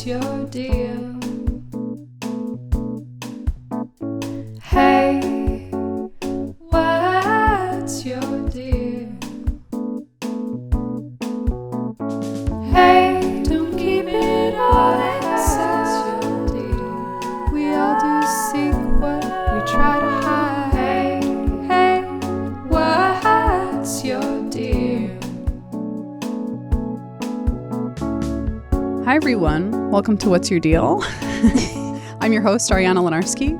what's your deal? Hey, what's your deal? Hey, don't keep it all inside your deal. We all do seek what we try to hide. Hey, what's your deal? Hi everyone, welcome to What's Your Deal? I'm your host, Ariana Lenarsky.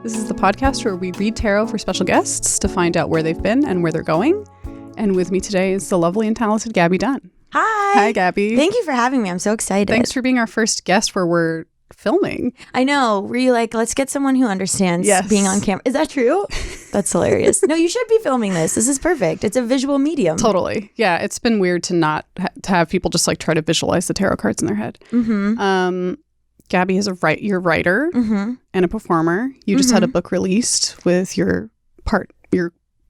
This is the podcast where we read tarot for special guests to find out where they've been and where they're going. And with me today is the lovely and talented Gaby Dunn. Hi. Hi, Gaby. Thank you for having me. I'm so excited. Thanks for being our first guest where we're filming. I know. Were you like, let's get someone who understands Yes. being on camera? Is that true? That's hilarious. No, you should be filming this. This is perfect. It's a visual medium. Totally. Yeah, it's been weird to not to have people just like try to visualize the tarot cards in their head. Mm-hmm. Gaby is you're a writer Mm-hmm. and a performer. You just had a book released with your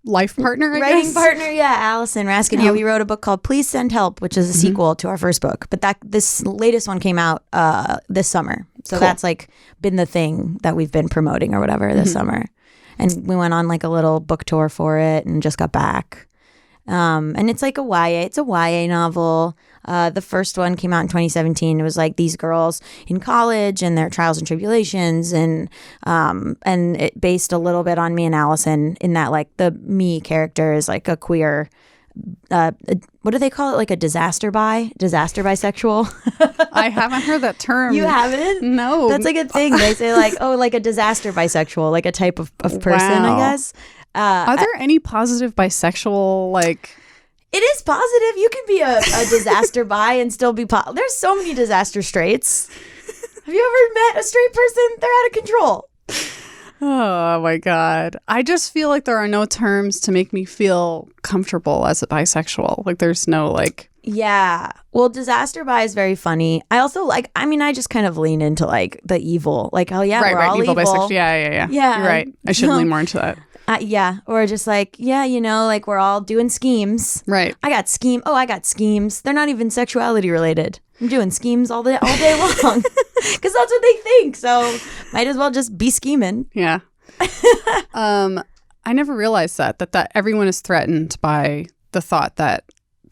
life partner, I Writing guess. partner, yeah, Allison Raskin. Yeah, we wrote a book called Please Send Help, which is a sequel to our first book. But this latest one came out this summer. So Cool. that's like been the thing that we've been promoting or whatever this summer. And we went on like a little book tour for it and just got back. And it's like it's a YA novel. The first one came out in 2017. It was like these girls in college and their trials and tribulations, and it based a little bit on me and Allison in that like the me character is like a queer, what do they call it? Like a disaster bisexual. I haven't heard that term. You haven't? No. That's like a thing. They say like, oh, like a disaster bisexual, like a type of person, Wow. I guess. Are there any positive bisexual, like... It is positive. You can be a disaster bi and still be There's so many disaster straights. Have you ever met a straight person? They're out of control. Oh, my God. I just feel like there are no terms to make me feel comfortable as a bisexual. Like, there's no, like... Yeah. Well, disaster bi is very funny. I also I just kind of lean into, like, the evil. Like, oh, yeah, we're all evil. Bisexual. Yeah. Yeah. You're right. I should lean more into that. Yeah. Or just like, yeah, like we're all doing schemes. Right. I got schemes. They're not even sexuality related. I'm doing schemes all day long because that's what they think. So might as well just be scheming. Yeah. I never realized that everyone is threatened by the thought that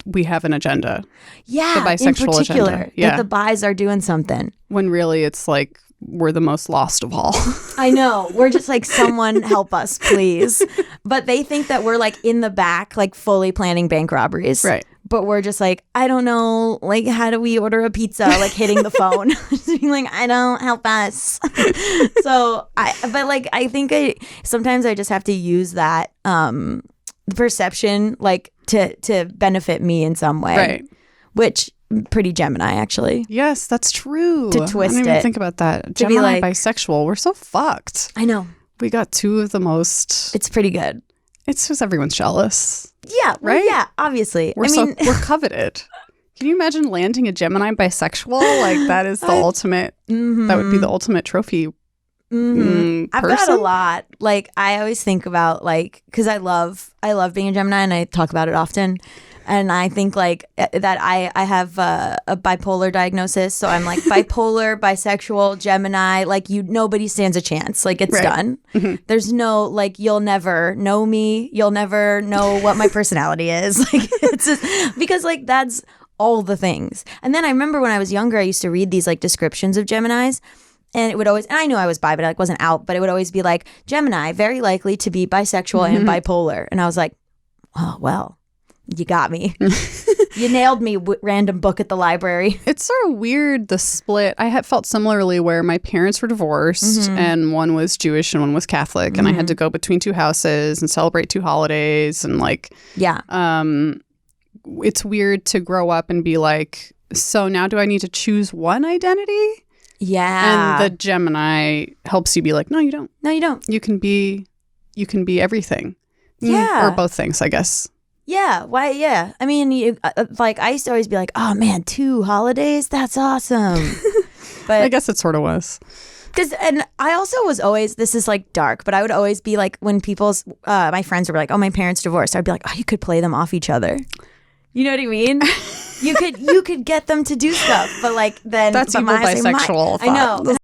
we have an agenda. Yeah. The bisexual in particular, agenda. Yeah. that the bis are doing something. When really it's like we're the most lost of all. I know. We're just like, someone help us, please. But they think that we're like in the back, like fully planning bank robberies. Right. But we're just like, I don't know, like, how do we order a pizza? Like hitting the phone. Just being like, I don't, help us. So, I think sometimes I just have to use that perception, like, to benefit me in some way. Right. Which, pretty Gemini, actually. Yes, that's true. To twist I didn't even it. think about that. To Gemini, be like- bisexual. We're so fucked. I know. We got two of the most. It's pretty good. It's just everyone's jealous. Yeah. Well, Right? yeah, obviously. We're coveted. Can you imagine landing a Gemini bisexual? Like that is the ultimate. That would be the ultimate trophy. I've got a person? lot. Like, I always think about, like, because I love being a Gemini and I talk about it often. And I think like that I have a bipolar diagnosis. So I'm like bipolar, bisexual, Gemini. Like nobody stands a chance. Like it's Right. done. There's no, like, you'll never know me. You'll never know what my personality is. Like it's just, because like that's all the things. And then I remember when I was younger, I used to read these like descriptions of Geminis. And it would always, and I knew I was bi, but I wasn't out. But it would always be like, Gemini, very likely to be bisexual and bipolar. And I was like, oh, well. You got me. You nailed me, random book at the library. It's sort of weird, the split. I had felt similarly where my parents were divorced and one was Jewish and one was Catholic. And I had to go between two houses and celebrate two holidays. And like, Yeah. it's weird to grow up and be like, so now do I need to choose one identity? Yeah. And the Gemini helps you be like, no, you don't. No, you don't. You can be everything. Yeah. Or both things, I guess. Yeah. Why? Yeah. I mean, like, I used to always be like, oh, man, 2 holidays? That's awesome. But I guess it sort of was. And I also was always, this is like dark, but I would always be like, when my friends were like, oh, my parents divorced, I'd be like, oh, you could play them off each other. You know what I mean? You could get them to do stuff, but like then That's be a more my- say bisexual I know. thought.